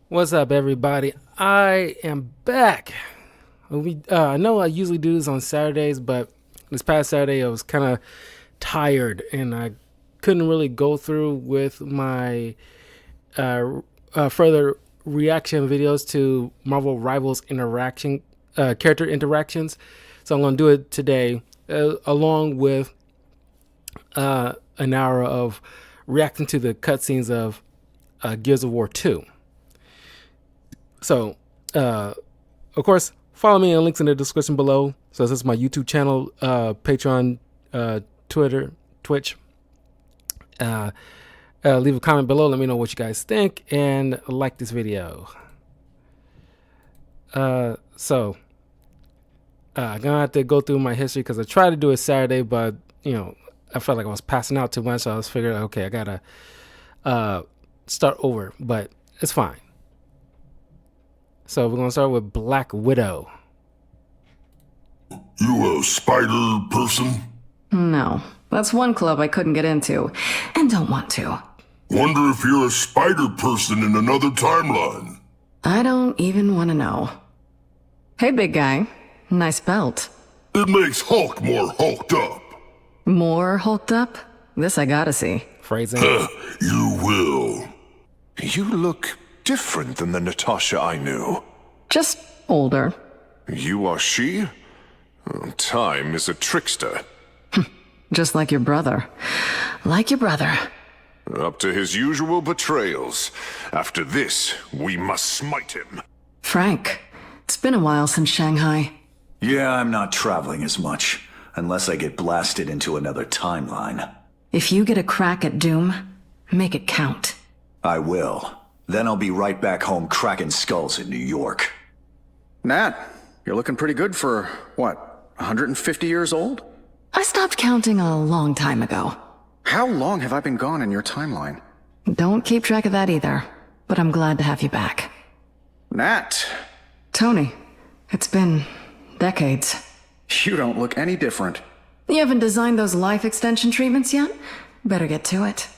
What's up, everybody? I am back. I know I usually do this on Saturdays, but this past Saturday I was kind of tired and I couldn't really go through with my further reaction videos to Marvel Rivals character interactions. So I'm going to do it today, along with an hour of reacting to the cutscenes of Gears of War 2. So, of course, follow me on links in the description below. So this is my YouTube channel, Patreon, Twitter, Twitch. Leave a comment below. Let me know what you guys think and like this video. I'm gonna have to go through my history because I tried to do it Saturday, but I felt like I was passing out too much. So I was figuring, okay, I gotta start over, but it's fine. So we're gonna start with Black Widow. You a spider person? No, that's one club I couldn't get into, and don't want to. Wonder if you're a spider person in another timeline. I don't even want to know. Hey, big guy. Nice belt. It makes Hulk more hulked up. More hulked up? This I gotta see. Phrasing. You will. You look different than the Natasha I knew. Just older. You are she? Time is a trickster. Just like your brother. Like your brother. Up to his usual betrayals. After this, we must smite him. Frank, it's been a while since Shanghai. Yeah, I'm not traveling as much, unless I get blasted into another timeline. If you get a crack at Doom, make it count. I will. Then I'll be right back home cracking skulls in New York. Nat, you're looking pretty good for, what, 150 years old? I stopped counting a long time ago. How long have I been gone in your timeline? Don't keep track of that either, but I'm glad to have you back. Nat, Tony, it's been decades. you don't look any different. You haven't designed those life extension treatments yet? Better get to it.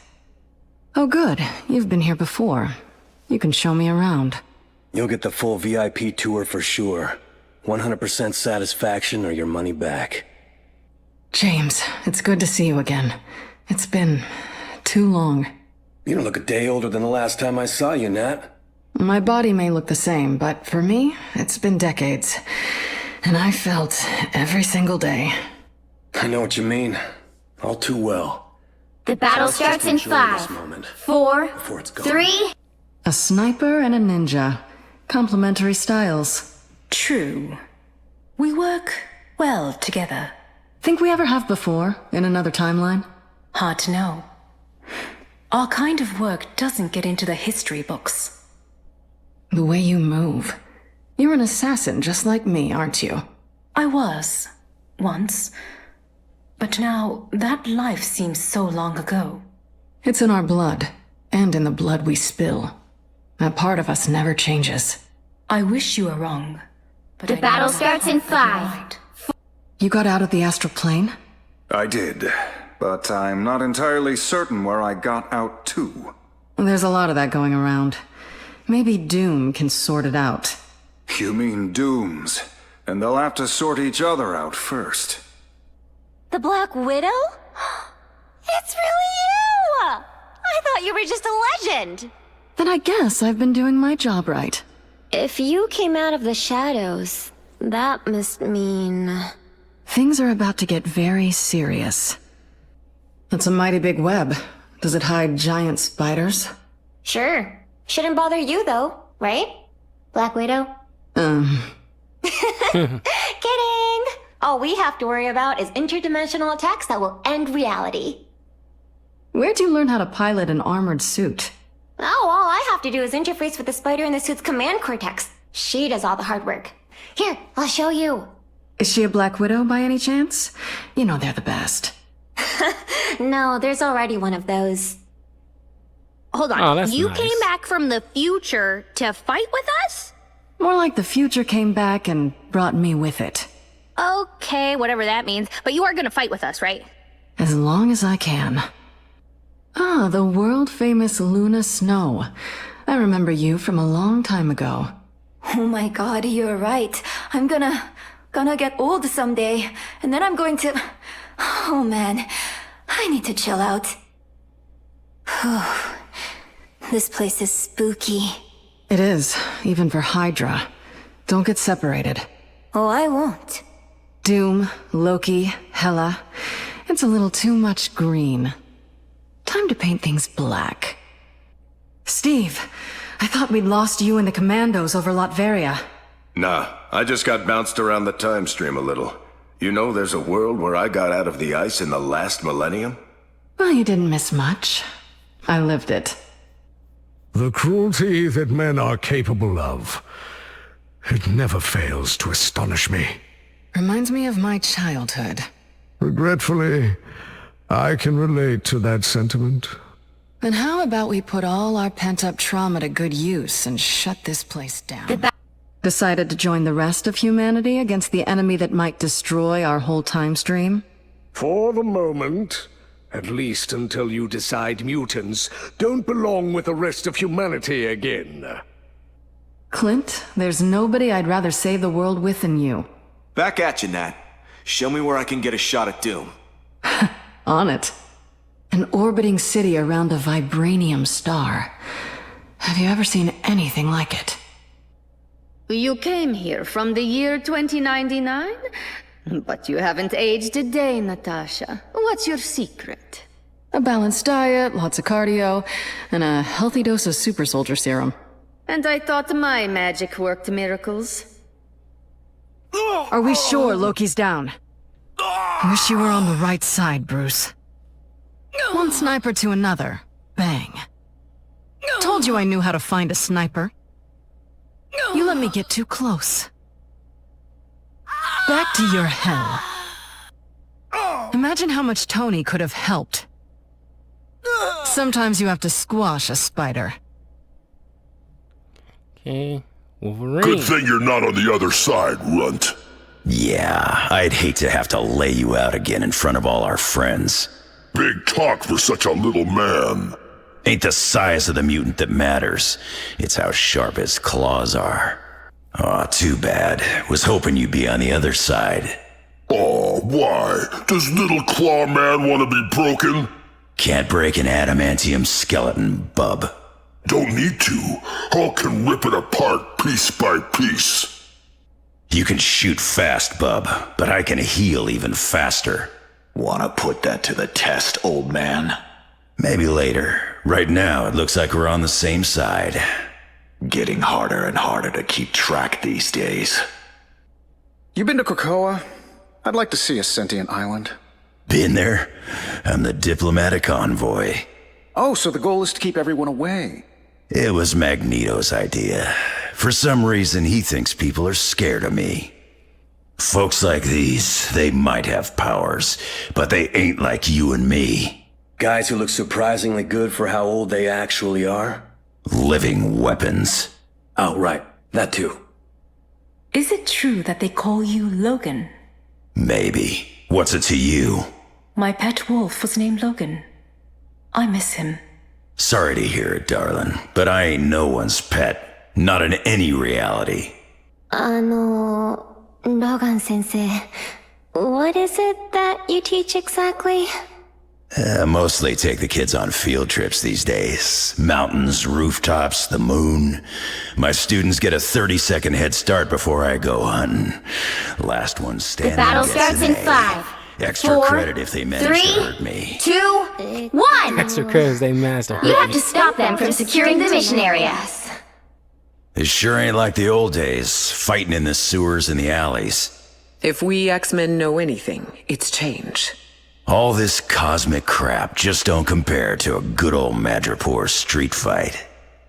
Oh good, you've been here before. You can show me around. You'll get the full VIP tour for sure. 100% satisfaction or your money back. James, it's good to see you again. It's been too long. You don't look a day older than the last time I saw you, Nat. My body may look the same, but for me, it's been decades. And I felt every single day. I know what you mean. All too well. The battle starts in Enjoy this 5, moment 4, before it's gone. 3. A sniper and a ninja. Complementary styles. True. We work well together. Think we ever have before, in another timeline? Hard to know. Our kind of work doesn't get into the history books. The way you move. You're an assassin just like me, aren't you? I was, once. But now, that life seems so long ago. It's in our blood, and in the blood we spill. That part of us never changes. I wish you were wrong. But The I battle know starts in that you're 5. right. You got out of the astral plane? I did, but I'm not entirely certain where I got out to. There's a lot of that going around. Maybe Doom can sort it out. You mean Dooms, and they'll have to sort each other out first. The Black Widow? It's really you! I thought you were just a legend. Then I guess I've been doing my job right. If you came out of the shadows, that must mean... Things are about to get very serious. It's a mighty big web. Does it hide giant spiders? Sure. Shouldn't bother you, though, right? Black Widow? Kidding! All we have to worry about is interdimensional attacks that will end reality. Where'd you learn how to pilot an armored suit? Oh, all I have to do is interface with the spider in the suit's command cortex. She does all the hard work. Here, I'll show you. Is she a Black Widow by any chance? You know they're the best. No, there's already one of those. Hold on, Oh, that's you nice. came back from the future to fight with us? More like the future came back and brought me with it. Okay, whatever that means. But you are gonna fight with us, right? As long as I can. Ah, the world-famous Luna Snow. I remember you from a long time ago. Oh my god, you're right. I'm gonna get old someday, and then I'm going to... Oh man, I need to chill out. This place is spooky. It is, even for Hydra. Don't get separated. Oh, I won't. Doom, Loki, Hela. It's a little too much green. Time to paint things black. Steve, I thought we'd lost you and the commandos over Latveria. Nah, I just got bounced around the time stream a little. You know there's a world where I got out of the ice in the last millennium? Well, you didn't miss much. I lived it. The cruelty that men are capable of. It never fails to astonish me. Reminds me of my childhood. Regretfully, I can relate to that sentiment. Then how about we put all our pent-up trauma to good use and shut this place down? Decided to join the rest of humanity against the enemy that might destroy our whole time stream? For the moment, at least until you decide mutants don't belong with the rest of humanity again. Clint, there's nobody I'd rather save the world with than you. Back at you, Nat. Show me where I can get a shot at Doom. On it. An orbiting city around a vibranium star. Have you ever seen anything like it? You came here from the year 2099? But you haven't aged a day, Natasha. What's your secret? A balanced diet, lots of cardio, and a healthy dose of super soldier serum. And I thought my magic worked miracles. Are we sure Loki's down? I wish you were on the right side, Bruce. One sniper to another. Bang. Told you I knew how to find a sniper. You let me get too close. Back to your hell. Imagine how much Tony could have helped. Sometimes you have to squash a spider. Okay, Wolverine. Good thing you're not on the other side, runt. Yeah, I'd hate to have to lay you out again in front of all our friends. Big talk for such a little man. Ain't the size of the mutant that matters. It's how sharp his claws are. Aw, too bad. Was hoping you'd be on the other side. Oh, why? Does little Claw Man want to be broken? Can't break an adamantium skeleton, bub. Don't need to. Hulk can rip it apart piece by piece. You can shoot fast, bub, but I can heal even faster. Wanna put that to the test, old man? Maybe later. Right now, it looks like we're on the same side. Getting harder and harder to keep track these days. You been to Krakoa? I'd like to see a sentient island. Been there. I'm the diplomatic envoy. Oh, so the goal is to keep everyone away. It was Magneto's idea. For some reason, he thinks people are scared of me. Folks like these, they might have powers, but they ain't like you and me. Guys who look surprisingly good for how old they actually are? Living weapons. Oh, right. That too. Is it true that they call you Logan? Maybe. What's it to you? My pet wolf was named Logan. I miss him. Sorry to hear it, darling, but I ain't no one's pet. Not in any reality. Logan sensei, what is it that you teach exactly? Mostly take the kids on field trips these days. Mountains, rooftops, the moon. My students get a 30-second head start before I go hunting. Last one standing. The battle starts in 5. Extra 4, credit if they manage 3, to hurt me. 2, 1. Extra credits they master. You have to stop them from securing the mission areas. It sure ain't like the old days, fighting in the sewers and the alleys. If we X-Men know anything, it's change. All this cosmic crap just don't compare to a good old Madripoor street fight.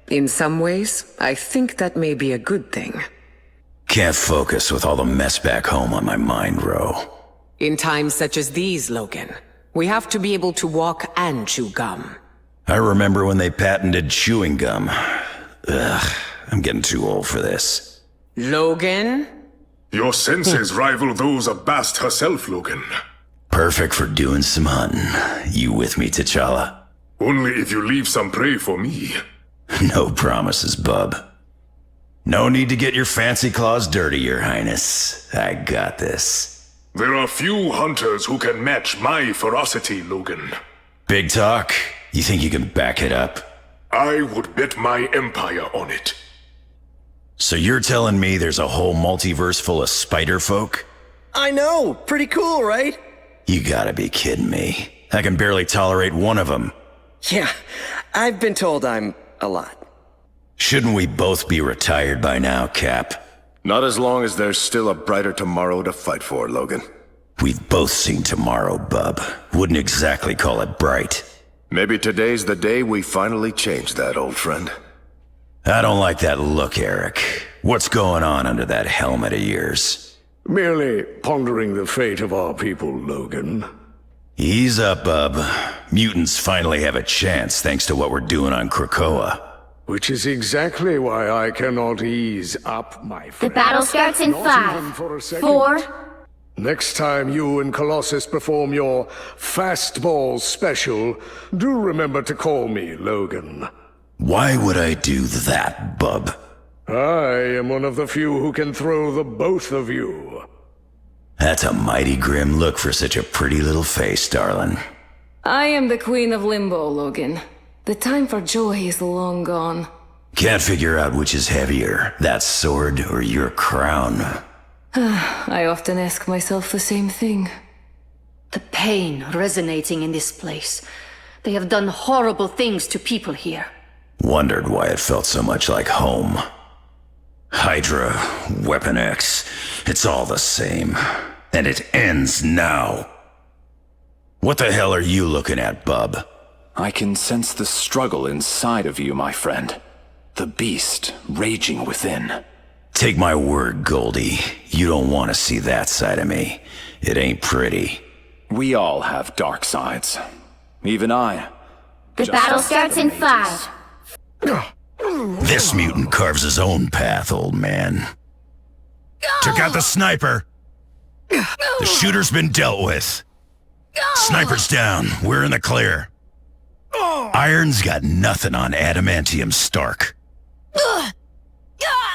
In some ways, I think that may be a good thing. Can't focus with all the mess back home on my mind, Ro. In times such as these, Logan, we have to be able to walk and chew gum. I remember when they patented chewing gum. Ugh, I'm getting too old for this. Logan? Your senses rival those of Bast herself, Logan. Perfect for doing some hunting. You with me, T'Challa? Only if you leave some prey for me. No promises, bub. No need to get your fancy claws dirty, Your Highness. I got this. There are few hunters who can match my ferocity, Logan. Big talk? You think you can back it up? I would bet my empire on it. So you're telling me there's a whole multiverse full of spider folk? I know! Pretty cool, right? You gotta be kidding me. I can barely tolerate one of them. Yeah, I've been told I'm a lot. Shouldn't we both be retired by now, Cap? Not as long as there's still a brighter tomorrow to fight for, Logan. We've both seen tomorrow, bub. Wouldn't exactly call it bright. Maybe today's the day we finally change that, old friend. I don't like that look, Eric. What's going on under that helmet of yours? Merely pondering the fate of our people, Logan. Ease up, bub. Mutants finally have a chance thanks to what we're doing on Krakoa. Which is exactly why I cannot ease up, my friend. The battle starts in Not even 5, for a second. 4. Next time you and Colossus perform your fastball special, do remember to call me Logan. Why would I do that, bub? I am one of the few who can throw the both of you. That's a mighty grim look for such a pretty little face, darling. I am the Queen of Limbo, Logan. The time for joy is long gone. Can't figure out which is heavier, that sword or your crown. I often ask myself the same thing. The pain resonating in this place. They have done horrible things to people here. Wondered why it felt so much like home. Hydra, Weapon X, it's all the same. And it ends now. What the hell are you looking at, bub? I can sense the struggle inside of you, my friend. The beast raging within. Take my word, Goldie. You don't want to see that side of me. It ain't pretty. We all have dark sides. Even I. The battle starts in 5. This mutant carves his own path, old man. Took out the sniper. The shooter's been dealt with. Sniper's down. We're in the clear. Iron's got nothing on Adamantium Stark.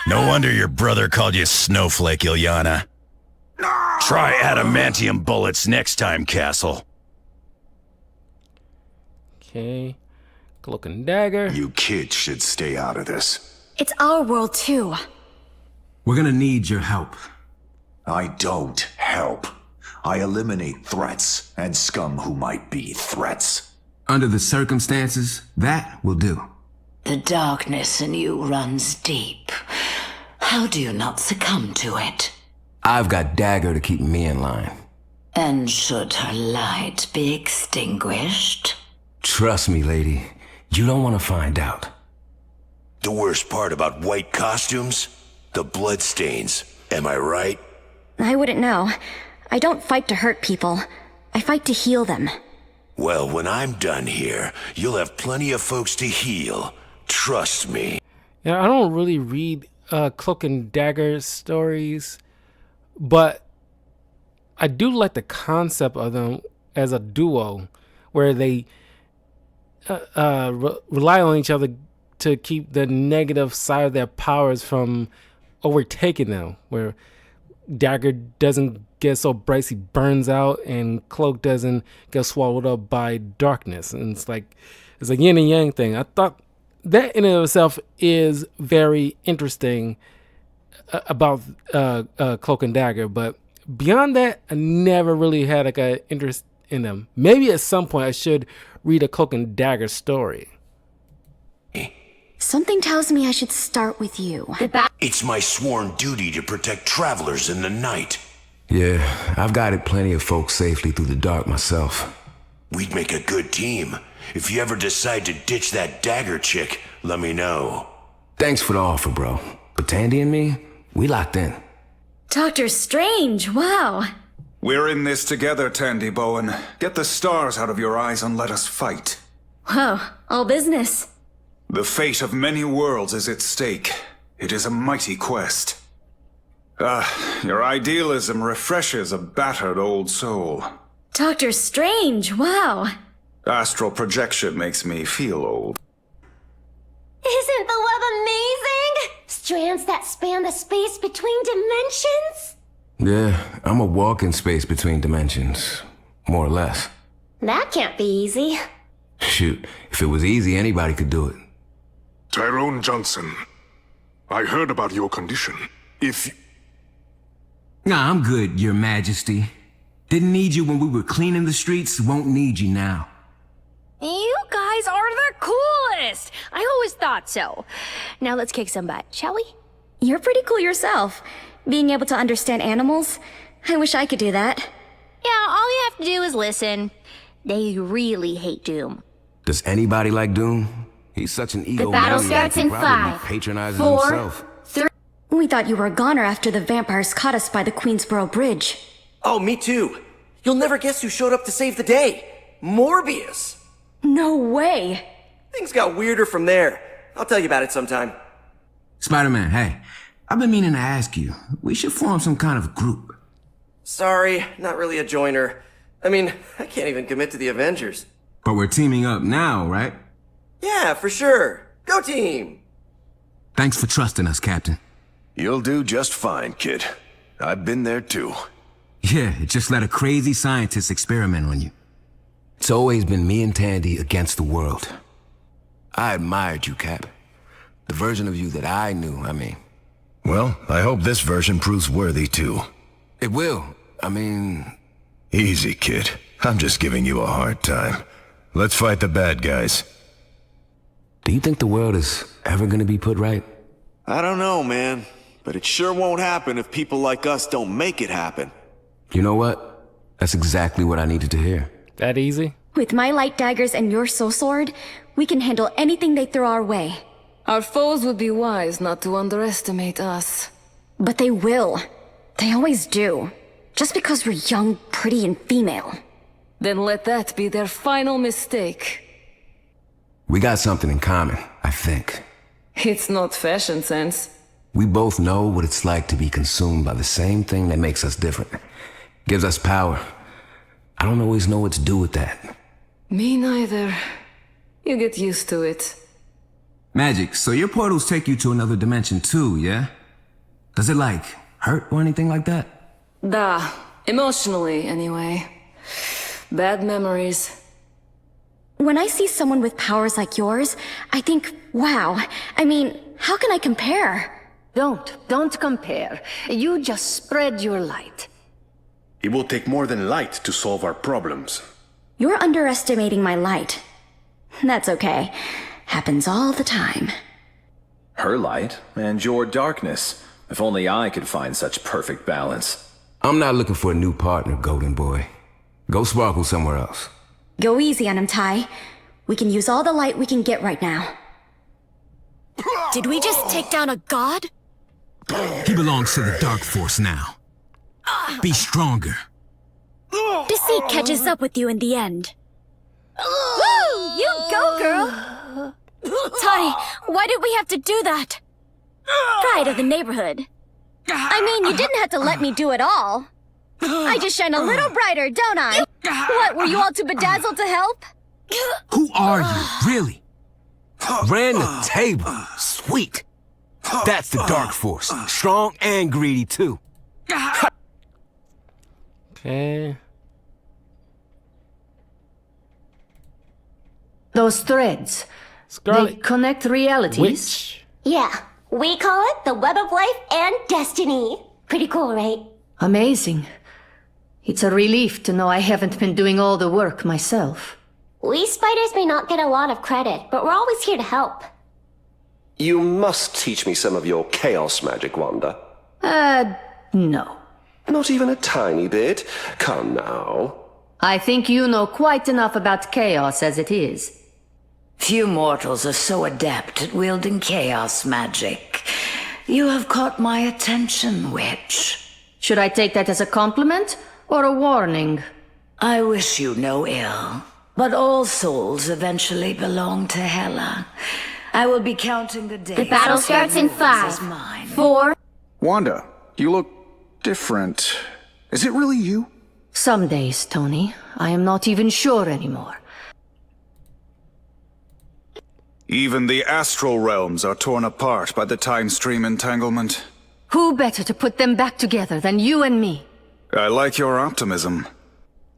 No wonder your brother called you Snowflake, Ilyana. Try adamantium bullets next time, Castle. Okay. Cloak and Dagger. You kids should stay out of this. It's our world too. We're gonna need your help. I don't help. I eliminate threats and scum who might be threats. Under the circumstances, that will do. The darkness in you runs deep. How do you not succumb to it? I've got Dagger to keep me in line. And should her light be extinguished? Trust me, lady. You don't want to find out. The worst part about white costumes? The bloodstains. Am I right? I wouldn't know. I don't fight to hurt people. I fight to heal them. Well, when I'm done here, you'll have plenty of folks to heal. Trust me. Yeah, I don't really read Cloak and Dagger stories, but I do like the concept of them as a duo, where they rely on each other to keep the negative side of their powers from overtaking them, where Dagger doesn't get so bright he burns out, and Cloak doesn't get swallowed up by darkness. And it's like a yin and yang thing. I thought that in and of itself is very interesting about Cloak and Dagger, but beyond that, I never really had like an interest in them. Maybe at some point I should read a Cloak and Dagger story. Something tells me I should start with you. It's my sworn duty to protect travelers in the night. Yeah, I've guided plenty of folks safely through the dark myself. We'd make a good team. If you ever decide to ditch that Dagger chick, let me know. Thanks for the offer, bro. But Tandy and me, we locked in. Doctor Strange, wow. We're in this together, Tandy Bowen. Get the stars out of your eyes and let us fight. Whoa, all business. The fate of many worlds is at stake. It is a mighty quest. Your idealism refreshes a battered old soul. Doctor Strange, wow. Astral projection makes me feel old. Isn't the web amazing? Strands that span the space between dimensions? Yeah, I'm a walk in space between dimensions. More or less. That can't be easy. Shoot, if it was easy, anybody could do it. Tyrone Johnson, I heard about your condition. Nah, I'm good, Your Majesty. Didn't need you when we were cleaning the streets, won't need you now. You guys are the coolest! I always thought so. Now let's kick some butt, shall we? You're pretty cool yourself. Being able to understand animals. I wish I could do that. Yeah, all you have to do is listen. They really hate Doom. Does anybody like Doom? He's such an ego. The battle starts in 5, patronizes 4, himself. 3. We thought you were a goner after the vampires caught us by the Queensboro Bridge. Oh, me too. You'll never guess who showed up to save the day. Morbius. No way. Things got weirder from there. I'll tell you about it sometime. Spider-Man, hey. I've been meaning to ask you. We should form some kind of group. Sorry, not really a joiner. I mean, I can't even commit to the Avengers. But we're teaming up now, right? Yeah, for sure. Go team! Thanks for trusting us, Captain. You'll do just fine, kid. I've been there too. Yeah, just let a crazy scientist experiment on you. It's always been me and Tandy against the world. I admired you, Cap. The version of you that I knew, I mean. Well, I hope this version proves worthy too. It will. I mean... Easy, kid. I'm just giving you a hard time. Let's fight the bad guys. Do you think the world is ever gonna be put right? I don't know, man. But it sure won't happen if people like us don't make it happen. You know what? That's exactly what I needed to hear. That easy? With my light daggers and your soul sword, we can handle anything they throw our way. Our foes would be wise not to underestimate us. But they will. They always do. Just because we're young, pretty, and female. Then let that be their final mistake. We got something in common, I think. It's not fashion sense. We both know what it's like to be consumed by the same thing that makes us different. Gives us power. I don't always know what to do with that. Me neither. You get used to it. Magic, so your portals take you to another dimension too, yeah? Does it, like, hurt or anything like that? Da. Emotionally, anyway. Bad memories. When I see someone with powers like yours, I think, wow. I mean, how can I compare? Don't compare. You just spread your light. It will take more than light to solve our problems. You're underestimating my light. That's okay. Happens all the time. Her light and your darkness. If only I could find such perfect balance. I'm not looking for a new partner, Golden Boy. Go sparkle somewhere else. Go easy on him, Ty. We can use all the light we can get right now. Did we just take down a god? He belongs to the Dark Force now. Be stronger. Deceit catches up with you in the end. Woo! You go, girl! Ty, why did we have to do that? Pride of the neighborhood. I mean, you didn't have to let me do it all. I just shine a little brighter, don't I? What, were you all too bedazzled to help? Who are you, really? Ran the table. Sweet. That's the Dark Force. Strong and greedy, too. Okay. Those threads. Scarlet They connect realities. Witch. Yeah, we call it the web of life and destiny. Pretty cool, right? Amazing. It's a relief to know I haven't been doing all the work myself. We spiders may not get a lot of credit, but we're always here to help. You must teach me some of your chaos magic, Wanda. No. Not even a tiny bit? Come now. I think you know quite enough about chaos as it is. Few mortals are so adept at wielding chaos magic. You have caught my attention, witch. Should I take that as a compliment or a warning? I wish you no ill, but all souls eventually belong to Hela. I will be counting the days. The battle starts in 5, 4... Wanda, you look different. Is it really you? Some days, Tony, I am not even sure anymore. Even the astral realms are torn apart by the time stream entanglement. Who better to put them back together than you and me? I like your optimism.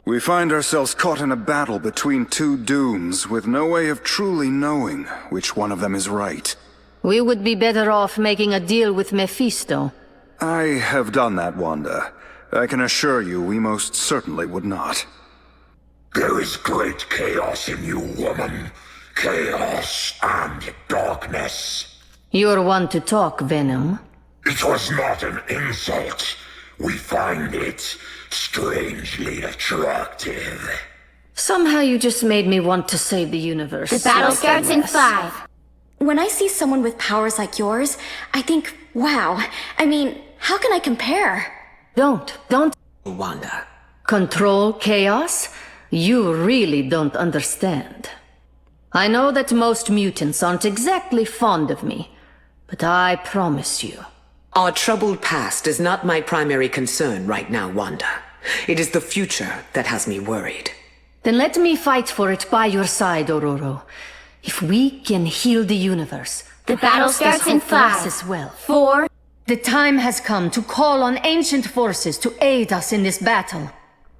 We find ourselves caught in a battle between two dooms with no way of truly knowing which one of them is right. We would be better off making a deal with Mephisto. I have done that, Wanda. I can assure you we most certainly would not. There is great chaos in you, woman. Chaos and darkness. You're one to talk, Venom. It was not an insult. We find it strangely attractive. Somehow you just made me want to save the universe. The battle starts in 5. When I see someone with powers like yours, I think, wow. I mean, how can I compare? Don't. Wanda. Control chaos? You really don't understand. I know that most mutants aren't exactly fond of me, but I promise you. Our troubled past is not my primary concern right now, Wanda. It is the future that has me worried. Then let me fight for it by your side, Ororo. If we can heal the universe, the battle starts in 5. As well. 4. The time has come to call on ancient forces to aid us in this battle.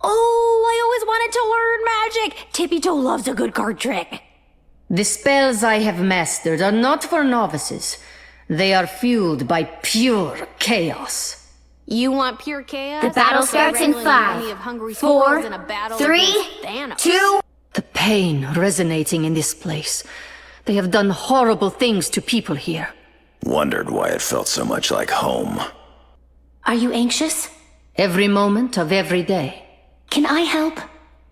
Oh, I always wanted to learn magic. Tippy Toe loves a good card trick. The spells I have mastered are not for novices. They are fueled by pure chaos. You want pure chaos? The battle starts in 5. 4. 3. 2. The pain resonating in this place. They have done horrible things to people here. Wondered why it felt so much like home. Are you anxious? Every moment of every day. Can I help?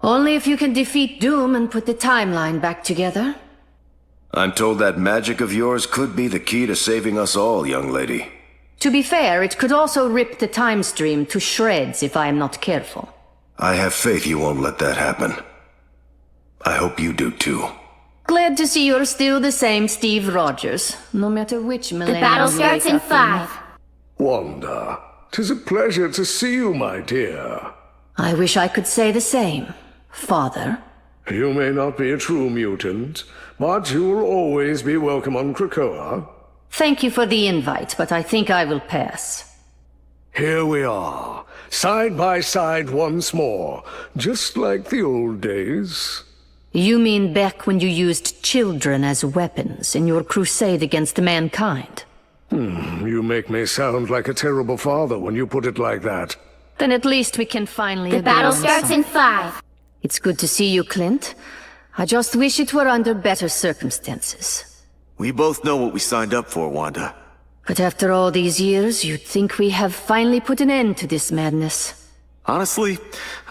Only if you can defeat Doom and put the timeline back together. I'm told that magic of yours could be the key to saving us all, young lady. To be fair, it could also rip the time stream to shreds if I am not careful. I have faith you won't let that happen. I hope you do too. Glad to see you're still the same Steve Rogers, no matter which millennium. The battle starts in 5. Wanda, 'tis a pleasure to see you, my dear. I wish I could say the same, Father. You may not be a true mutant, but you'll always be welcome on Krakoa. Thank you for the invite, but I think I will pass. Here we are, side by side once more, just like the old days. You mean back when you used children as weapons in your crusade against mankind? You make me sound like a terrible father when you put it like that. Then at least we can finally The battle starts in 5. It's good to see you, Clint. I just wish it were under better circumstances. We both know what we signed up for, Wanda. But after all these years, you'd think we have finally put an end to this madness. Honestly,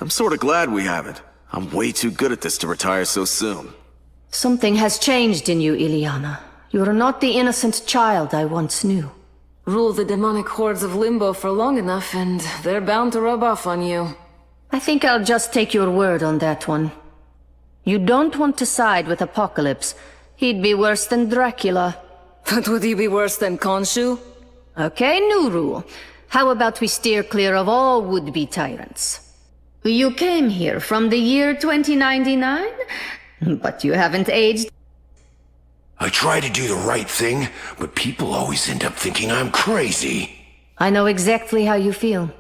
I'm sort of glad we haven't. I'm way too good at this to retire so soon. Something has changed in you, Illyana. You're not the innocent child I once knew. Rule the demonic hordes of Limbo for long enough, and they're bound to rub off on you. I think I'll just take your word on that one. You don't want to side with Apocalypse. He'd be worse than Dracula. But would he be worse than Khonshu? Okay, new rule. How about we steer clear of all would-be tyrants? You came here from the year 2099, but you haven't aged. I try to do the right thing, but people always end up thinking I'm crazy. I know exactly how you feel.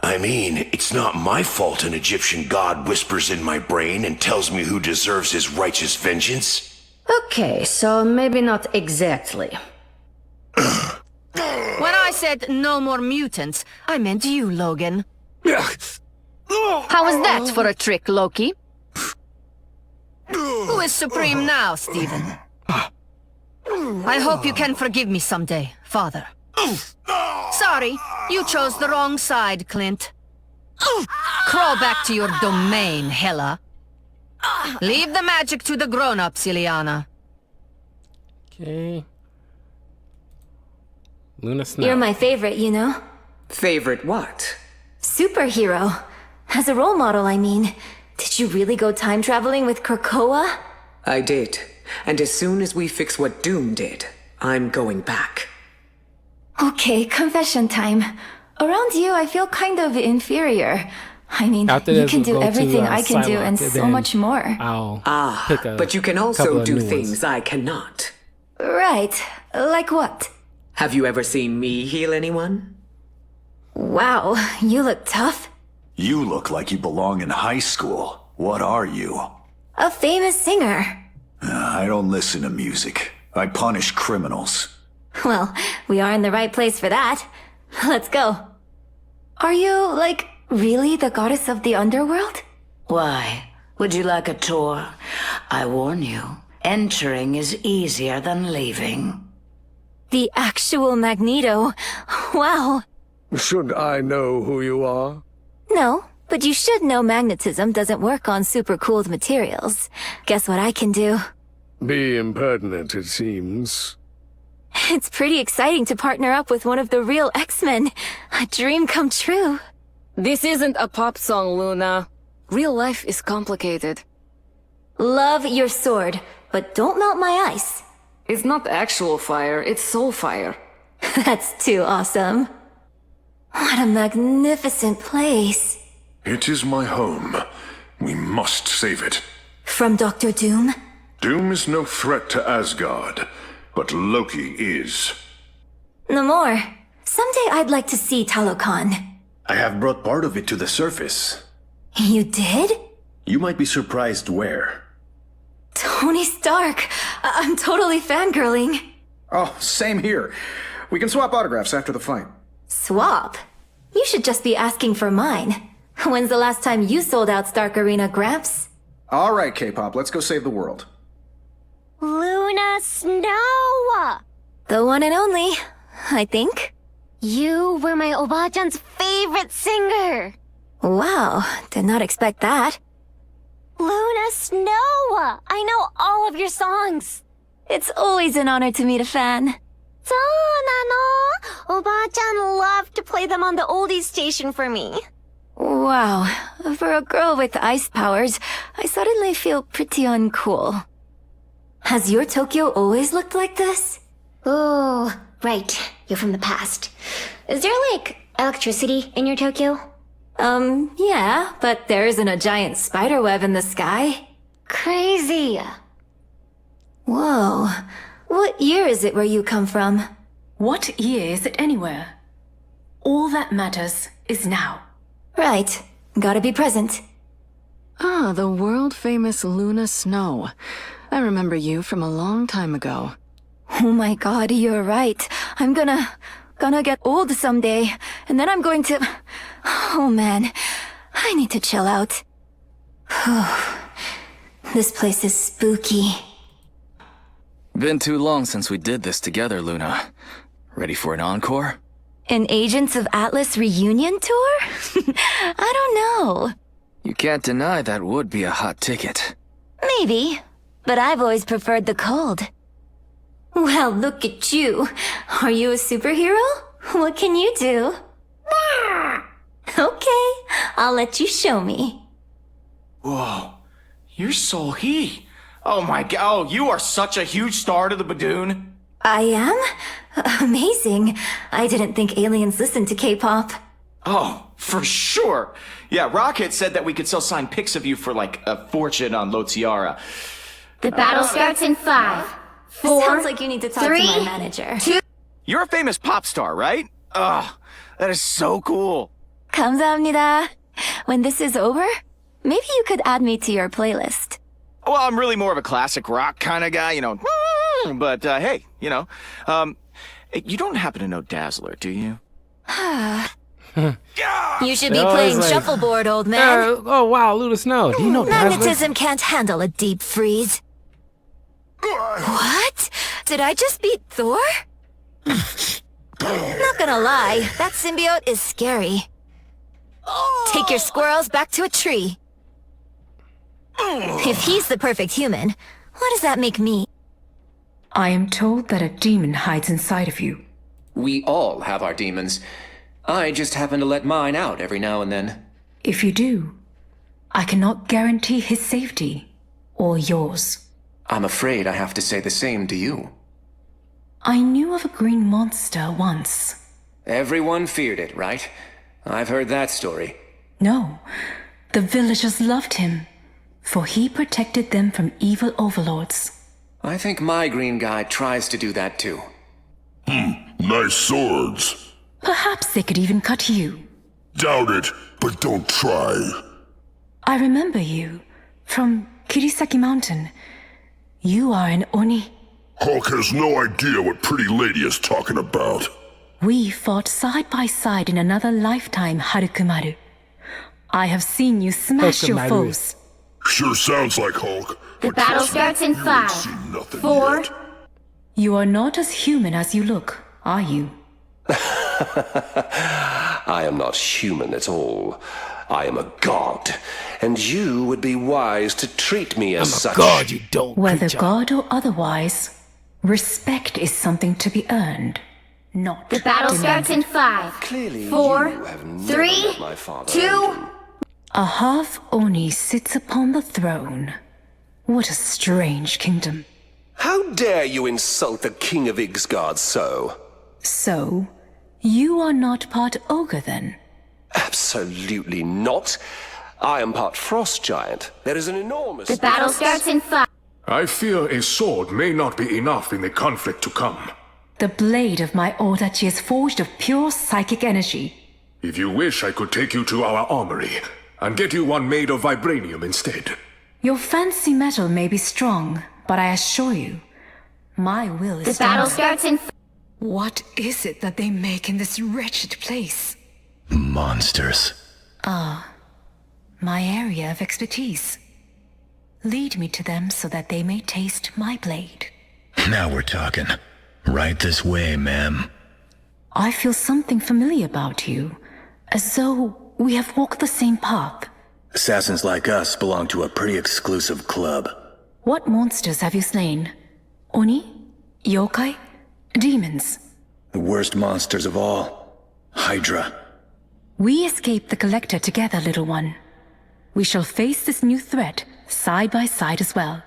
I mean, it's not my fault an Egyptian god whispers in my brain and tells me who deserves his righteous vengeance. Okay, so maybe not exactly. When I said no more mutants, I meant you, Logan. How was that for a trick, Loki? Who is supreme now, Stephen? I hope you can forgive me someday, Father. Sorry, you chose the wrong side, Clint. Crawl back to your domain, Hela. Leave the magic to the grown-ups, Illyana. Okay. Luna Snow. You're my favorite, you know? Favorite what? Superhero. As a role model, I mean. Did you really go time traveling with Krakoa? I did. And as soon as we fix what Doom did, I'm going back. Okay, confession time. Around you, I feel kind of inferior. I mean, you can do everything I can do and so much more. I'll but you can also do things I cannot. Right. Like what? Have you ever seen me heal anyone? Wow, you look tough. You look like you belong in high school. What are you? A famous singer. I don't listen to music. I punish criminals. Well, we are in the right place for that. Let's go. Are you, like, really the goddess of the underworld? Why? Would you like a tour? I warn you, entering is easier than leaving. The actual Magneto. Wow. Should I know who you are? No, but you should know magnetism doesn't work on super-cooled materials. Guess what I can do? Be impertinent, it seems. It's pretty exciting to partner up with one of the real X-Men. A dream come true. This isn't a pop song, Luna. Real life is complicated. Love your sword, but don't melt my ice. It's not actual fire, it's soul fire. That's too awesome. What a magnificent place. It is my home. We must save it. From Dr. Doom? Doom is no threat to Asgard, but Loki is. Namor, someday I'd like to see Talokan. I have brought part of it to the surface. You did? You might be surprised where. Tony Stark. I'm totally fangirling. Oh, same here. We can swap autographs after the fight. Swap? You should just be asking for mine. When's the last time you sold out Stark Arena, Gramps? All right, K-pop, let's go save the world. Luna Snow! The one and only, I think. You were my Oba-chan's favorite singer! Wow, did not expect that. Luna Snow! I know all of your songs! It's always an honor to meet a fan. そうなの? Oba-chan loved to play them on the oldies station for me. Wow, for a girl with ice powers, I suddenly feel pretty uncool. Has your Tokyo always looked like this? Oh, right. You're from the past. Is there, like, electricity in your Tokyo? Yeah, but there isn't a giant spiderweb in the sky. Crazy. Whoa. What year is it where you come from? What year is it anywhere? All that matters is now. Right. Gotta be present. Ah, the world-famous Luna Snow. I remember you from a long time ago. Oh my god, you're right. I'm gonna get old someday, and then I'm going to... Oh man, I need to chill out. This place is spooky. Been too long since we did this together, Luna. Ready for an encore? An Agents of Atlas reunion tour? I don't know. You can't deny that would be a hot ticket. Maybe, but I've always preferred the cold. Well, look at you. Are you a superhero? What can you do? Okay, I'll let you show me. Whoa, you're so he. Oh my god, oh, you are such a huge star to the Badoon. I am? Amazing. I didn't think aliens listened to K-pop. Oh, for sure. Yeah, Rocket said that we could sell signed pics of you for like a fortune on Lotiara. The battle starts in 5, 4, Sounds like you need to talk 3, to my manager. 2. You're a famous pop star, right? Ugh, that is so cool. 감사합니다. When this is over, maybe you could add me to your playlist. Well, I'm really more of a classic rock kind of guy, you know. But, hey, you know. You don't happen to know Dazzler, do you? You should be playing shuffleboard, old man. Oh, wow, Luna Snow. Do you know Dazzler? Magnetism can't handle a deep freeze. What? Did I just beat Thor? Not gonna lie, that symbiote is scary. Take your squirrels back to a tree. If he's the perfect human, what does that make me? I am told that a demon hides inside of you. We all have our demons. I just happen to let mine out every now and then. If you do, I cannot guarantee his safety or yours. I'm afraid I have to say the same to you. I knew of a green monster once. Everyone feared it, right? I've heard that story. No, the villagers loved him, for he protected them from evil overlords. I think my green guy tries to do that too. Nice swords. Perhaps they could even cut you. Doubt it, but don't try. I remember you from Kirisaki Mountain. You are an Oni. Hulk has no idea what Pretty Lady is talking about. We fought side by side in another lifetime, Harukumaru. I have seen you smash your foes. Sure sounds like Hulk. The battle starts in 5, 4... You are not as human as you look, are you? I am not human at all. I am a god, and you would be wise to treat me as such. God, you don't. Whether god or otherwise, respect is something to be earned, not The battle starts in 5, 4, 3, 2... A half Oni sits upon the throne. What a strange kingdom. How dare you insult the King of Ixgard so? So, you are not part ogre then? Absolutely not. I am part frost giant. There is an enormous... The battle starts in 5. I fear a sword may not be enough in the conflict to come. The blade of my Odachi is forged of pure psychic energy. If you wish, I could take you to our armory and get you one made of vibranium instead. Your fancy metal may be strong, but I assure you, my will is The battle stronger. starts in... What is it that they make in this wretched place? Monsters. Ah, my area of expertise. Lead me to them so that they may taste my blade. Now we're talking. Right this way, ma'am. I feel something familiar about you, as though we have walked the same path. Assassins like us belong to a pretty exclusive club. What monsters have you slain? Oni? Yokai? Demons? The worst monsters of all. Hydra. We escaped the Collector together, little one. We shall face this new threat side by side as well.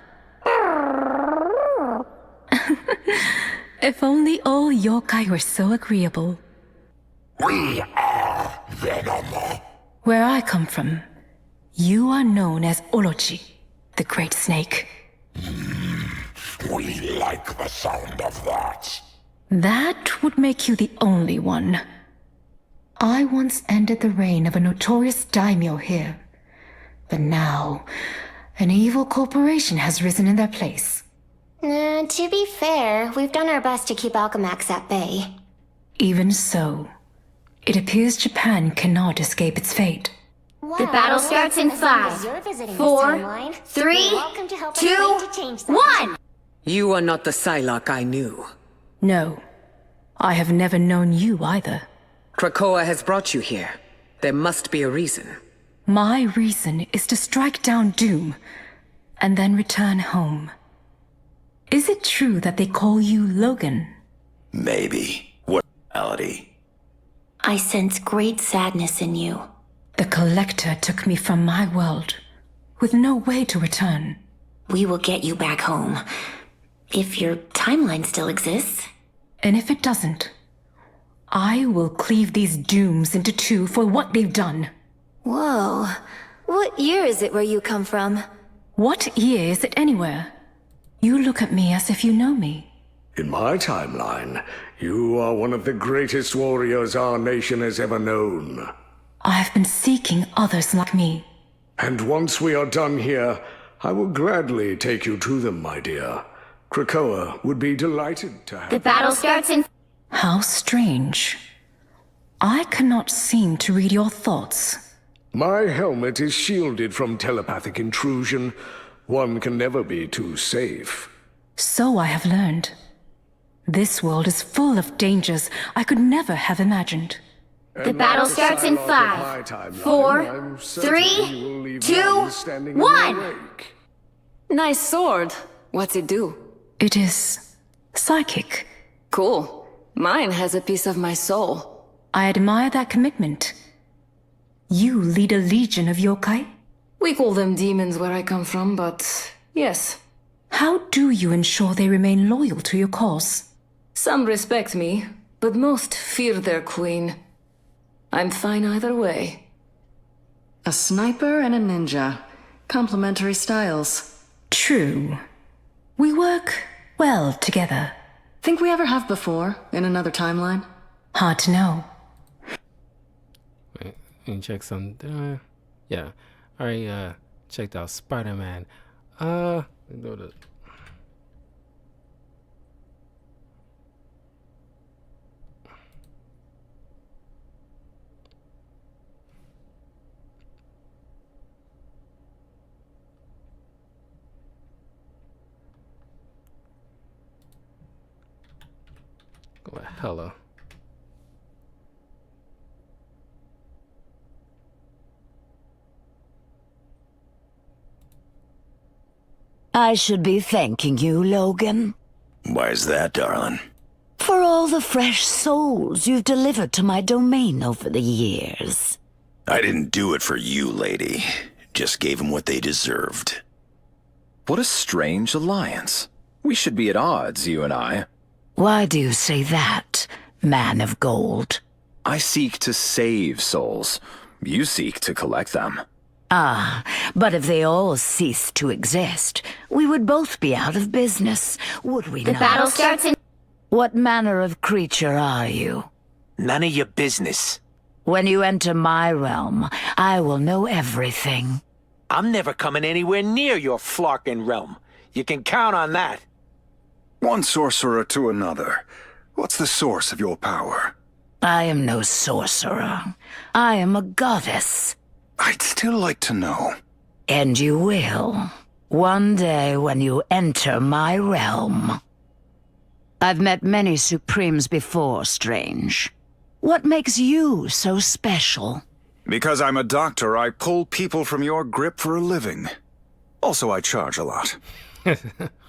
If only all yokai were so agreeable. We are Venom. Where I come from, you are known as Orochi, the Great Snake. We like the sound of that. That would make you the only one. I once ended the reign of a notorious daimyo here. But now, an evil corporation has risen in their place. To be fair, we've done our best to keep Alchemax at bay. Even so, it appears Japan cannot escape its fate. The battle starts in 5, 4, 3, 2, 1! You are not the Psylocke I knew. No, I have never known you either. Krakoa has brought you here. There must be a reason. My reason is to strike down Doom, and then return home. Is it true that they call you Logan? Maybe. What reality? I sense great sadness in you. The Collector took me from my world, with no way to return. We will get you back home. If your timeline still exists. And if it doesn't, I will cleave these Dooms into two for what they've done. Whoa. What year is it where you come from? What year is it anywhere? You look at me as if you know me. In my timeline, you are one of the greatest warriors our nation has ever known. I have been seeking others like me. And once we are done here, I will gladly take you to them, my dear. Krakoa would be delighted to have The battle starts in... How strange. I cannot seem to read your thoughts. My helmet is shielded from telepathic intrusion. One can never be too safe. So I have learned. This world is full of dangers I could never have imagined. The battle starts in 5, 4, 3, 2, 1! Nice sword. What's it do? It is psychic. Cool. Mine has a piece of my soul. I admire that commitment. You lead a legion of yokai? We call them demons where I come from, but yes. How do you ensure they remain loyal to your cause? Some respect me, but most fear their queen. I'm fine either way. A sniper and a ninja. Complementary styles. True. We work well together. Think we ever have before, in another timeline? Hard to know. Wait, let me check some. Yeah. Alright, checked out Spider-Man. Let me go to... Go ahead, hello. I should be thanking you, Logan. Why is that, darling? For all the fresh souls you've delivered to my domain over the years. I didn't do it for you, lady. Just gave them what they deserved. What a strange alliance. We should be at odds, you and I. Why do you say that, man of gold? I seek to save souls. You seek to collect them. Ah, but if they all ceased to exist, we would both be out of business, would we not? The battle starts in... What manner of creature are you? None of your business. When you enter my realm, I will know everything. I'm never coming anywhere near your Flarkin realm. You can count on that. One sorcerer to another. What's the source of your power? I am no sorcerer. I am a goddess. I'd still like to know. And you will. One day when you enter my realm. I've met many Supremes before, Strange. What makes you so special? Because I'm a doctor, I pull people from your grip for a living. Also, I charge a lot.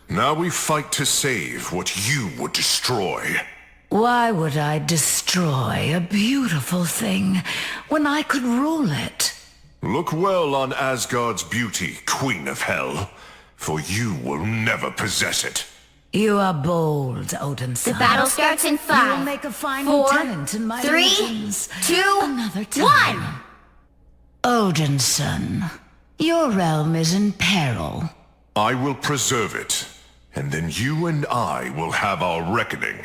Now we fight to save what you would destroy. Why would I destroy a beautiful thing when I could rule it? Look well on Asgard's beauty, Queen of Hell, for you will never possess it. You are bold, Odinson. The battle starts in 5, You will make a fine 4, lieutenant in my 3, legions. 2, Another time. 1! Odinson, your realm is in peril. I will preserve it, and then you and I will have our reckoning.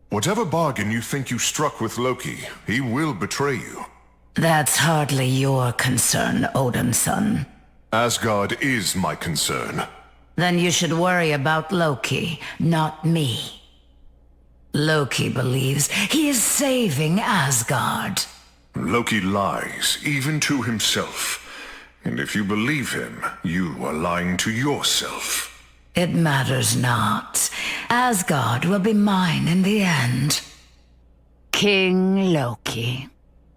Whatever bargain you think you struck with Loki, he will betray you. That's hardly your concern, Odinson. Asgard is my concern. Then you should worry about Loki, not me. Loki believes he is saving Asgard. Loki lies, even to himself. And if you believe him, you are lying to yourself. It matters not. Asgard will be mine in the end. King Loki,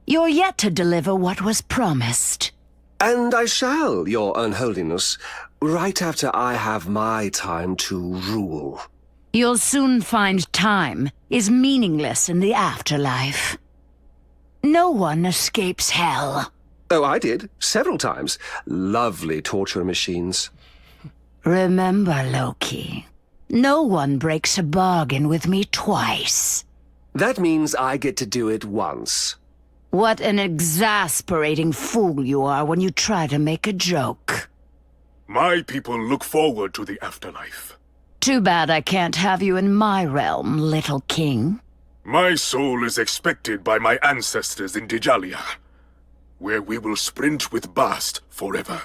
you're yet to deliver what was promised. And I shall, your unholiness, right after I have my time to rule. You'll soon find time is meaningless in the afterlife. No one escapes hell. Oh, I did, several times. Lovely torture machines. Remember, Loki, no one breaks a bargain with me twice. That means I get to do it once. What an exasperating fool you are when you try to make a joke. My people look forward to the afterlife. Too bad I can't have you in my realm, little king. My soul is expected by my ancestors in Dejalia, where we will sprint with Bast forever.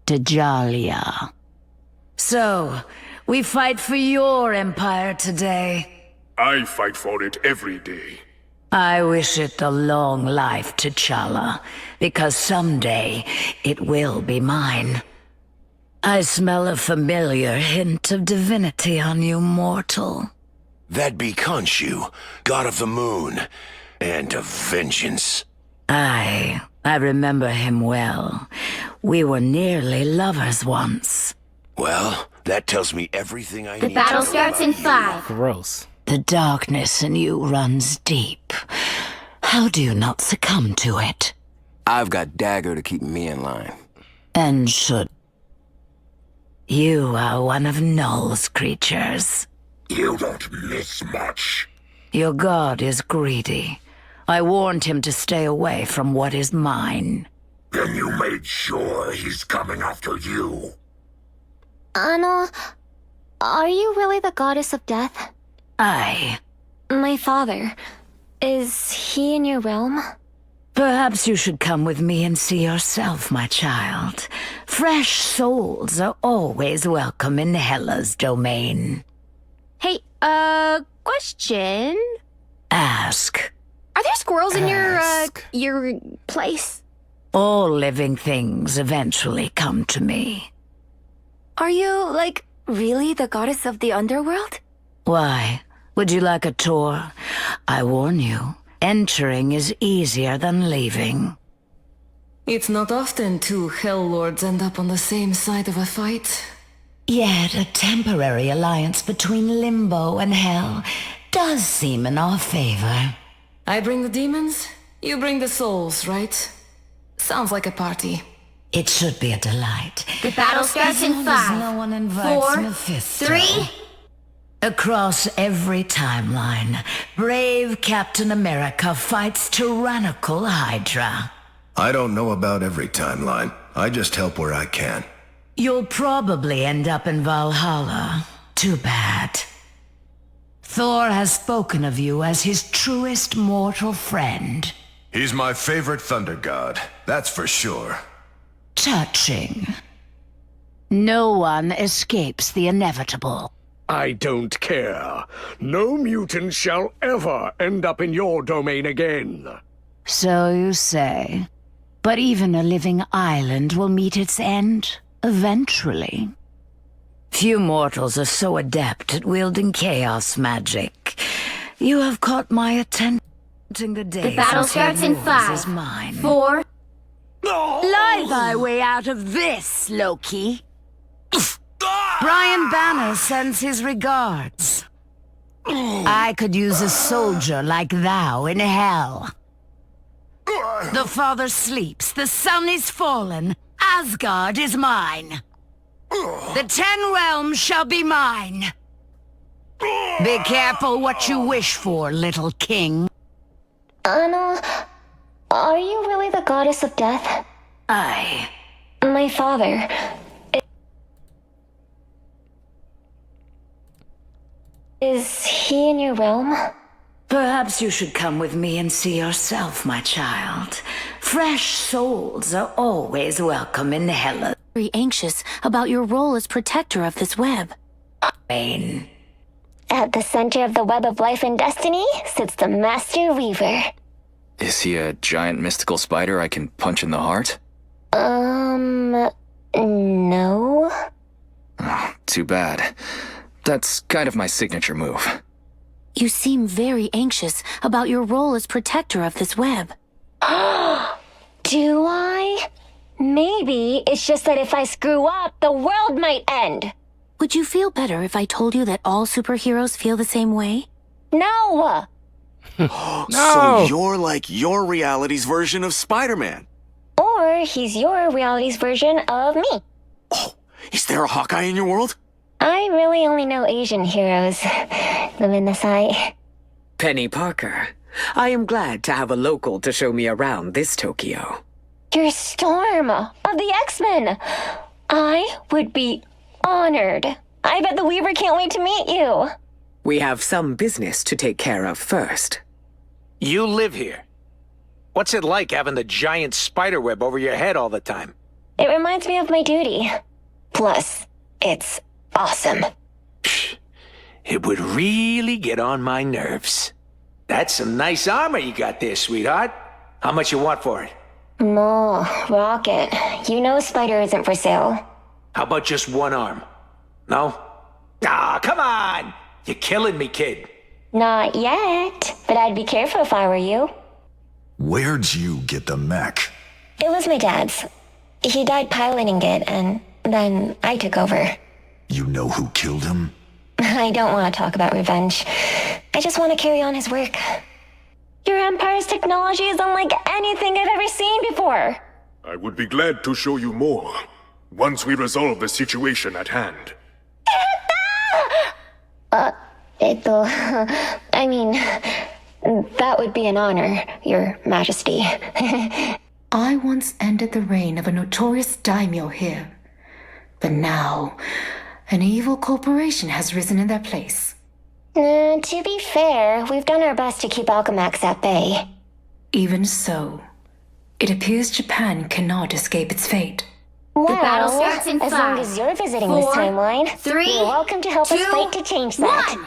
Dejalia. So, we fight for your empire today. I fight for it every day. I wish it a long life, T'Challa, because someday it will be mine. I smell a familiar hint of divinity on you, mortal. That'd be Khonshu, god of the moon, and of vengeance. I remember him well. We were nearly lovers once. Well, that tells me everything I The need battle to know starts in about you. 5. Gross. The darkness in you runs deep. How do you not succumb to it? I've got Dagger to keep me in line. And should. You are one of Null's creatures. You don't miss much. Your god is greedy. I warned him to stay away from what is mine. Then you made sure he's coming after you. Are you really the goddess of death? Aye. My father. Is he in your realm? Perhaps you should come with me and see yourself, my child. Fresh souls are always welcome in Hela's domain. Hey, question? Ask. Are there squirrels in your place? All living things eventually come to me. Are you, like, really the goddess of the underworld? Why? Would you like a tour? I warn you, entering is easier than leaving. It's not often two Hell Lords end up on the same side of a fight. Yet a temporary alliance between Limbo and Hell does seem in our favor. I bring the demons, you bring the souls, right? Sounds like a party. It should be a delight. The battle starts in As long as 5, no one invites 4, Mephisto. 3... Across every timeline, brave Captain America fights tyrannical Hydra. I don't know about every timeline. I just help where I can. You'll probably end up in Valhalla. Too bad. Thor has spoken of you as his truest mortal friend. He's my favorite thunder god, that's for sure. Touching. No one escapes the inevitable. I don't care. No mutant shall ever end up in your domain again. So you say. But even a living island will meet its end, eventually. Few mortals are so adept at wielding chaos magic. You have caught my attention. The battle starts in 5, 4... Lie thy way out of this, Loki. Brian Banner sends his regards. I could use a soldier like thou in hell. The father sleeps, the sun is fallen, Asgard is mine. The 10 realms shall be mine. Be careful what you wish for, little king. Anna, are you really the goddess of death? Aye. My father. Is he in your realm? Perhaps you should come with me and see yourself, my child. Fresh souls are always welcome in Hela. Very anxious about your role as protector of this web. Amen. At the center of the web of life and destiny sits the Master Weaver. Is he a giant mystical spider I can punch in the heart? No. Oh, too bad. That's kind of my signature move. You seem very anxious about your role as protector of this web. Do I? Maybe it's just that if I screw up, the world might end. Would you feel better if I told you that all superheroes feel the same way? No! No! So you're like your reality's version of Spider-Man. Or he's your reality's version of me. Oh, is there a Hawkeye in your world? I really only know Asian heroes. Luminosai. Penny Parker, I am glad to have a local to show me around this Tokyo. You're Storm of the X-Men. I would be honored. I bet the Weaver can't wait to meet you. We have some business to take care of first. You live here. What's it like having the giant spiderweb over your head all the time? It reminds me of my duty. Plus, it's awesome. It would really get on my nerves. That's some nice armor you got there, sweetheart. How much you want for it? No, Rocket. You know Spider isn't for sale. How about just one arm? No? Ah, come on! You're killing me, kid. Not yet, but I'd be careful if I were you. Where'd you get the mech? It was my dad's. He died piloting it, and then I took over. You know who killed him? I don't want to talk about revenge. I just want to carry on his work. Your Empire's technology is unlike anything I've ever seen before. I would be glad to show you more, once we resolve the situation at hand. I mean, that would be an honor, Your Majesty. I once ended the reign of a notorious daimyo here. But now, an evil corporation has risen in their place. To be fair, we've done our best to keep Alchemax at bay. Even so, it appears Japan cannot escape its fate. Well, battle starts in as 5, long as you're visiting this 4, timeline, 3, you're welcome to help us 2, fight to change that. 1.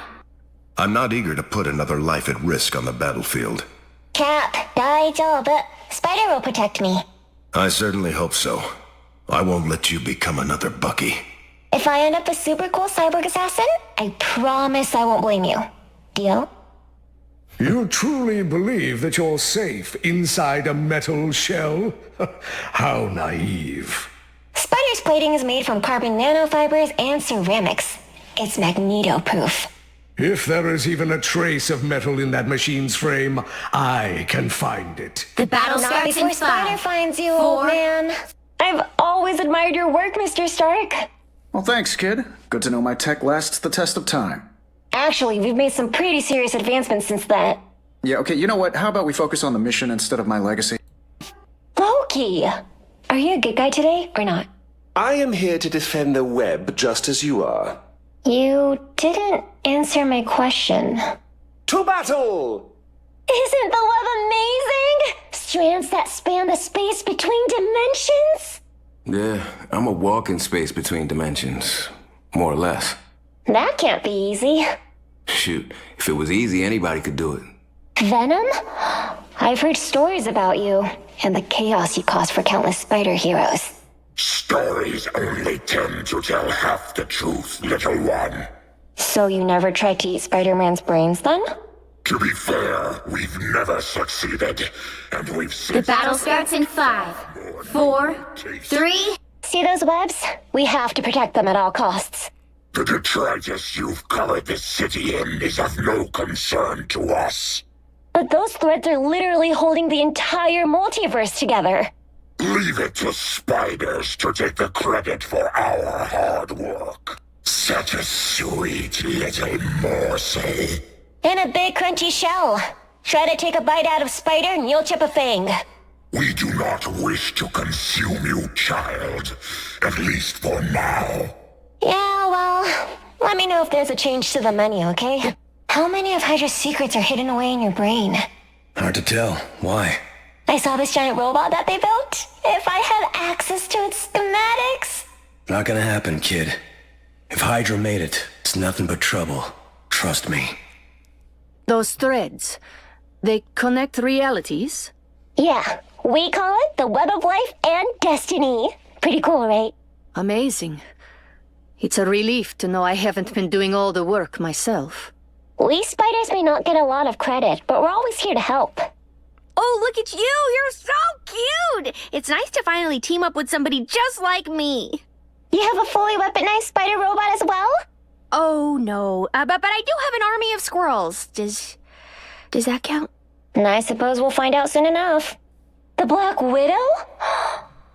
I'm not eager to put another life at risk on the battlefield. Cap, 大丈夫. Spider will protect me. I certainly hope so. I won't let you become another Bucky. If I end up a super cool cyborg assassin, I promise I won't blame you. Deal? You truly believe that you're safe inside a metal shell? How naive. Spider's plating is made from carbon nanofibers and ceramics. It's magneto-proof. If there is even a trace of metal in that machine's frame, I can find it. The battle Not starts before in Spider 5, finds you, 4. old man. I've always admired your work, Mr. Stark. Well, thanks, kid. Good to know my tech lasts the test of time. Actually, we've made some pretty serious advancements since then. Yeah, okay, you know what? How about we focus on the mission instead of my legacy? Loki! Are you a good guy today, or not? I am here to defend the web just as you are. You didn't answer my question. To battle! Isn't the web amazing? Strands that span the space between dimensions? Yeah, I'm a walking space between dimensions. More or less. That can't be easy. Shoot, if it was easy, anybody could do it. Venom? I've heard stories about you, and the chaos you caused for countless spider heroes. Stories only tend to tell half the truth, little one. So you never tried to eat Spider-Man's brains, then? To be fair, we've never succeeded, and we've The battle starts in 5, 4, 3. See those webs? We have to protect them at all costs. The detritus you've covered this city in is of no concern to us. But those threads are literally holding the entire multiverse together. Leave it to spiders to take the credit for our hard work. Such a sweet little morsel. In a big crunchy shell. Try to take a bite out of Spider and you'll chip a fang. We do not wish to consume you, child. At least for now. Yeah, well, let me know if there's a change to the menu, okay? How many of Hydra's secrets are hidden away in your brain? Hard to tell. Why? I saw this giant robot that they built. If I had access to its schematics... Not gonna happen, kid. If Hydra made it, it's nothing but trouble. Trust me. Those threads, they connect realities? Yeah, we call it the Web of Life and Destiny. Pretty cool, right? Amazing. It's a relief to know I haven't been doing all the work myself. We spiders may not get a lot of credit, but we're always here to help. Oh, look at you! You're so cute! It's nice to finally team up with somebody just like me. You have a fully weaponized spider robot as well? Oh, no. But I do have an army of squirrels. Does that count? I suppose we'll find out soon enough. The Black Widow?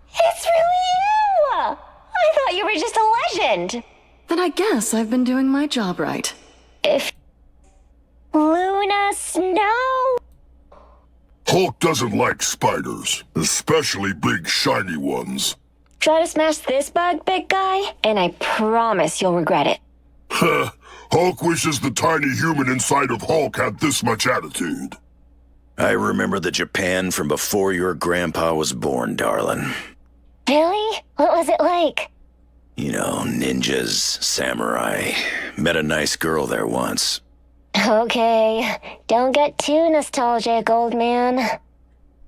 It's really you! I thought you were just a legend. Then I guess I've been doing my job right. If... Luna Snow? Hulk doesn't like spiders, especially big shiny ones. Try to smash this bug, big guy, and I promise you'll regret it. Hulk wishes the tiny human inside of Hulk had this much attitude. I remember the Japan from before your grandpa was born, darling. Really? What was it like? You know, ninjas, samurai. Met a nice girl there once. Okay, don't get too nostalgic, old man.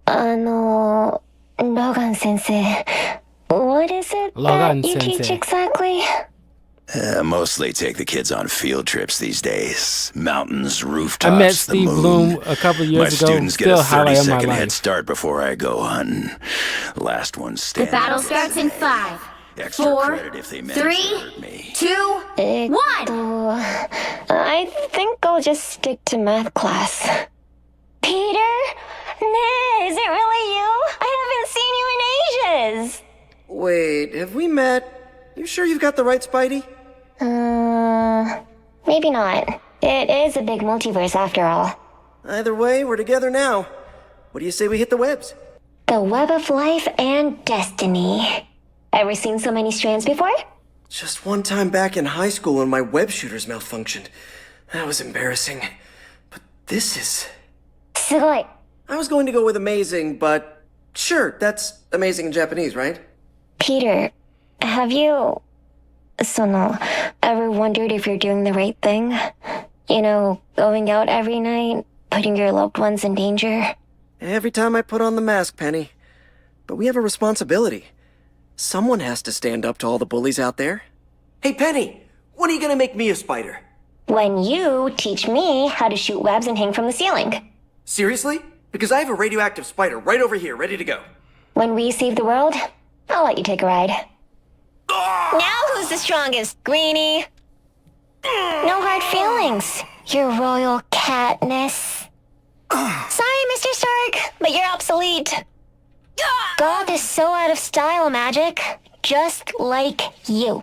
Logan Sensei, what is it that you teach exactly? Mostly take the kids on field trips these days. Mountains, rooftops, I met the Steve moon. Bloom a couple years ago. My students get Still a highlight of my 30-second life. head start before I go hunting. Last one The standing. battle starts in 5, Extra 4, credit if they manage to 3, hurt me. 2, 1. I think I'll just stick to math class. Peter? Nah, is it really you? I haven't seen you in ages. Wait, have we met? You sure you've got the right Spidey? Maybe not. It is a big multiverse after all. Either way, we're together now. What do you say we hit the webs? The Web of Life and Destiny. Ever seen so many strands before? Just one time back in high school when my web shooters malfunctioned. That was embarrassing. But this is... すごい. I was going to go with amazing, but sure, that's amazing in Japanese, right? Peter, have you... ever wondered if you're doing the right thing? You know, going out every night, putting your loved ones in danger? Every time I put on the mask, Penny. But we have a responsibility. Someone has to stand up to all the bullies out there. Hey, Penny, when are you gonna make me a spider? When you teach me how to shoot webs and hang from the ceiling. Seriously? Because I have a radioactive spider right over here, ready to go. When we save the world, I'll let you take a ride. Now who's the strongest, Greenie? No hard feelings, your royal catness. Sorry, Mr. Stark, but you're obsolete. God is so out of style, Magic. Just like you.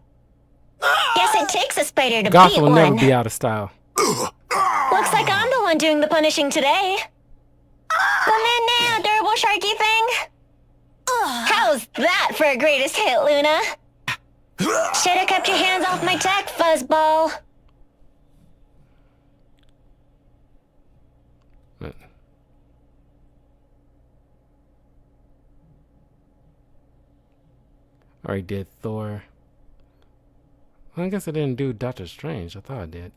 Guess it takes a spider to Goth beat will one. never be out of style. Looks like I'm the one doing the punishing today. Come in now, durable sharky thing. How's that for a greatest hit, Luna? Should've kept your hands off my tech, fuzzball. Already did Thor. Well, I guess I didn't do Doctor Strange. I thought I did.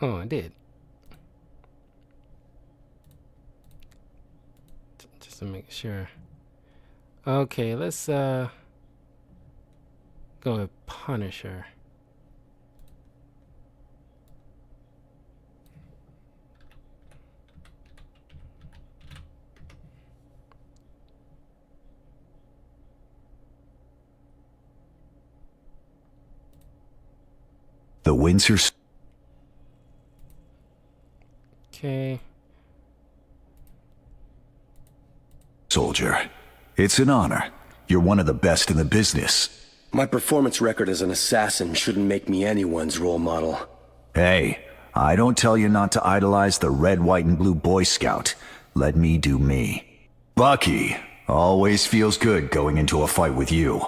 Oh, I did. Just to make sure. Okay, let's go with Punisher. The Windsor... Okay. Soldier, it's an honor. You're one of the best in the business. My performance record as an assassin shouldn't make me anyone's role model. Hey, I don't tell you not to idolize the red, white, and blue Boy Scout. Let me do me. Bucky, always feels good going into a fight with you.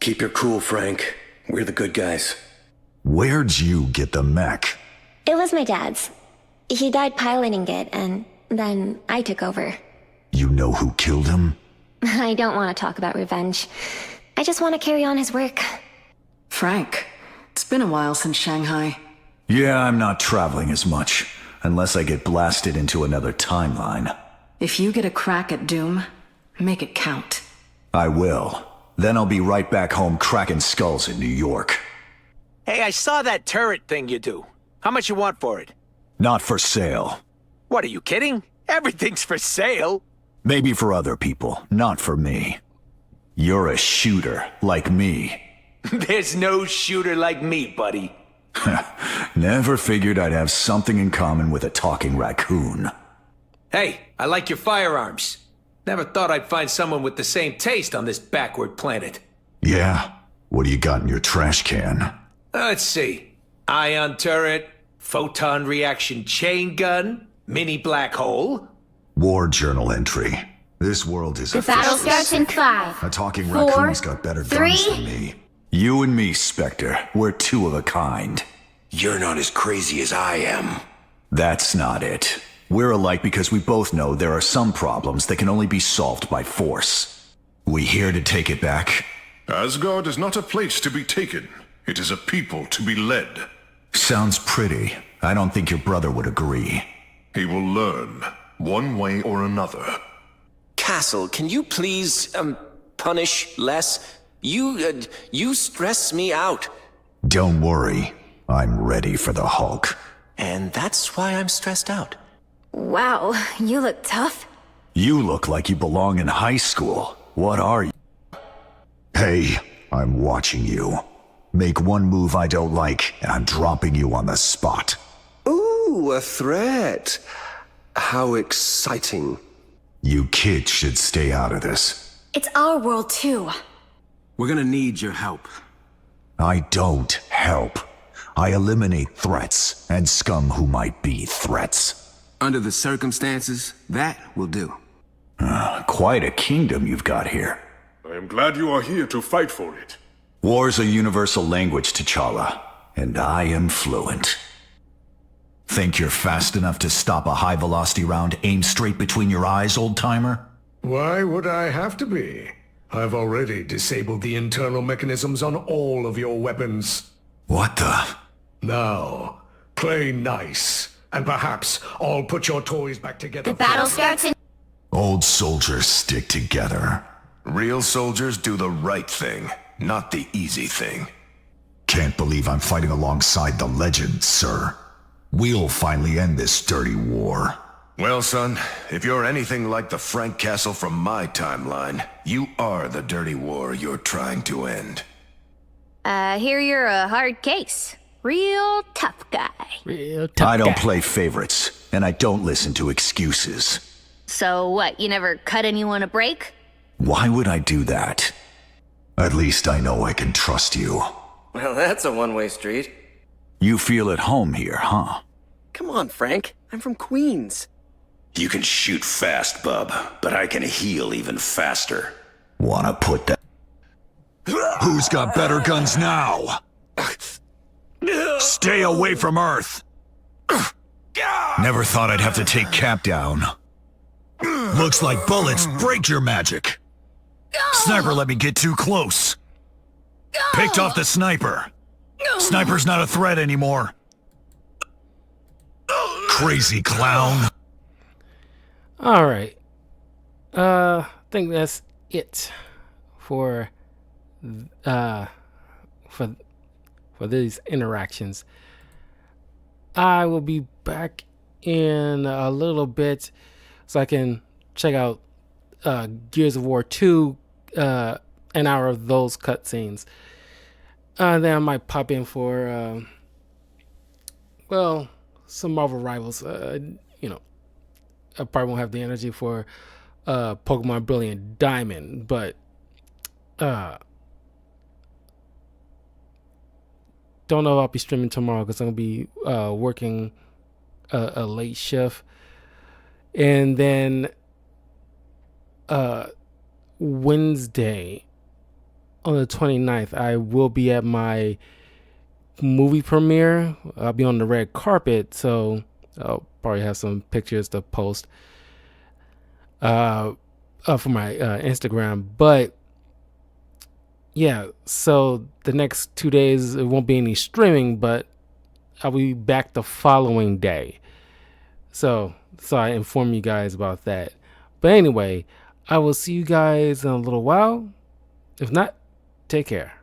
Keep your cool, Frank. We're the good guys. Where'd you get the mech? It was my dad's. He died piloting it, and then I took over. You know who killed him? I don't want to talk about revenge. I just want to carry on his work. Frank, it's been a while since Shanghai. Yeah, I'm not traveling as much, unless I get blasted into another timeline. If you get a crack at Doom, make it count. I will. Then I'll be right back home cracking skulls in New York. Hey, I saw that turret thing you do. How much you want for it? Not for sale. What, are you kidding? Everything's for sale. Maybe for other people, not for me. You're a shooter, like me. There's no shooter like me, buddy. Never figured I'd have something in common with a talking raccoon. Hey, I like your firearms. Never thought I'd find someone with the same taste on this backward planet. Yeah? What do you got in your trash can? Let's see. Ion turret, photon reaction chain gun, mini black hole. War journal entry. This world is The battle starts in 5. A talking 4, raccoon's got better 3. guns than me. You and me, Spectre, we're two of a kind. You're not as crazy as I am. That's not it. We're alike because we both know there are some problems that can only be solved by force. We here to take it back? Asgard is not a place to be taken. It is a people to be led. Sounds pretty. I don't think your brother would agree. He will learn, one way or another. Castle, can you please, punish less? You stress me out. Don't worry. I'm ready for the Hulk. And that's why I'm stressed out. Wow, you look tough. You look like you belong in high school. What are you? Hey, I'm watching you. Make one move I don't like, and I'm dropping you on the spot. Ooh, a threat. How exciting. You kids should stay out of this. It's our world, too. We're gonna need your help. I don't help. I eliminate threats and scum who might be threats. Under the circumstances, that will do. Quite a kingdom you've got here. I am glad you are here to fight for it. War's a universal language, T'Challa, and I am fluent. Think you're fast enough to stop a high-velocity round aimed straight between your eyes, old-timer? Why would I have to be? I've already disabled the internal mechanisms on all of your weapons. What the? Now, play nice, and perhaps I'll put your toys back together. The battle starts in... Old soldiers stick together. Real soldiers do the right thing, not the easy thing. Can't believe I'm fighting alongside the legend, sir. We'll finally end this dirty war. Well, son, if you're anything like the Frank Castle from my timeline, you are the dirty war you're trying to end. I hear you're a hard case. Real tough guy. Real tough I don't guy. play favorites, and I don't listen to excuses. So what, you never cut anyone a break? Why would I do that? At least I know I can trust you. Well, that's a one-way street. You feel at home here, huh? Come on, Frank. I'm from Queens. You can shoot fast, bub, but I can heal even faster. Wanna put that... Who's got better guns now? Stay away from Earth! Never thought I'd have to take Cap down. Looks like bullets break your magic. Sniper let me get too close. Picked off the sniper. Sniper's not a threat anymore. Crazy clown. All right. I think that's it for these interactions. I will be back in a little bit so I can check out Gears of War 2, an hour of those cutscenes. Then I might pop in for some Marvel Rivals. I probably won't have the energy for Pokemon Brilliant Diamond, but don't know if I'll be streaming tomorrow because I'm gonna be working a late shift, and then Wednesday on the 29th I will be at my movie premiere. I'll be on the red carpet, so I'll probably have some pictures to post for my Instagram. But yeah, so the next 2 days it won't be any streaming, but I'll be back the following day. So I inform you guys about that. But anyway, I will see you guys in a little while. If not, take care.